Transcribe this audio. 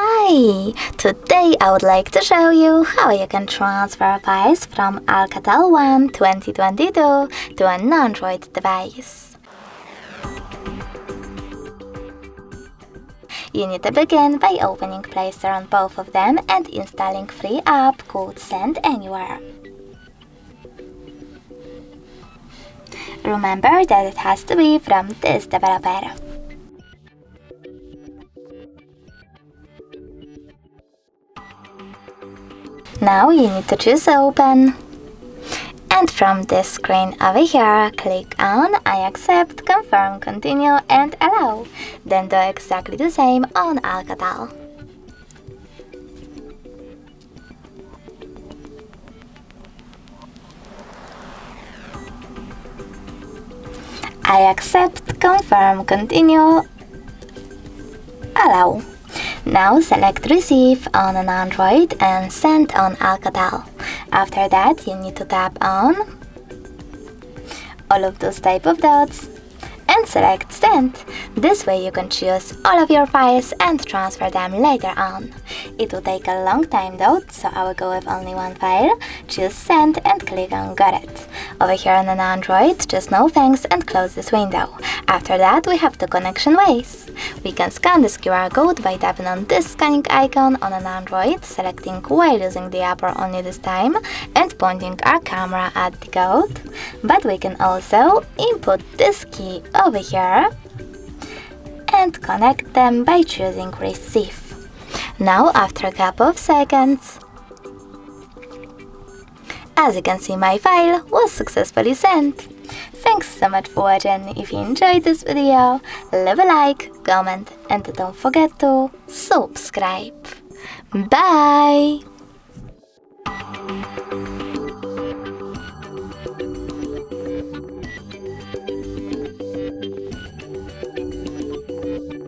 Hi! Today I would like to show you how you can transfer files from ALCATEL 1 2022 to an Android device. You need to begin by opening Play Store on both of them and installing free app called Send Anywhere. Remember that it has to be from this developer. Now you need to choose Open. And from this screen over here, click on I accept, confirm, continue and allow. Then do exactly the same on ALCATEL. I accept, confirm, continue, allow. Now select Receive on an Android and Send on ALCATEL. After that, you need to tap on all of those type of dots and select Send. This way you can choose all of your files and transfer them later on. It will take a long time though, so I will go with only one file. Choose Send and click on Got It. Over here on an Android, just no thanks and close this window. After that, we have the connection ways. We can scan this QR code by tapping on this scanning icon on an Android, selecting while using the app or only this time, and pointing our camera at the code. But we can also input this key over here and connect them by choosing Receive. Now, after a couple of seconds, as you can see, my file was successfully sent. Thanks so much for watching. If you enjoyed this video, leave a like, comment and don't forget to subscribe. Bye!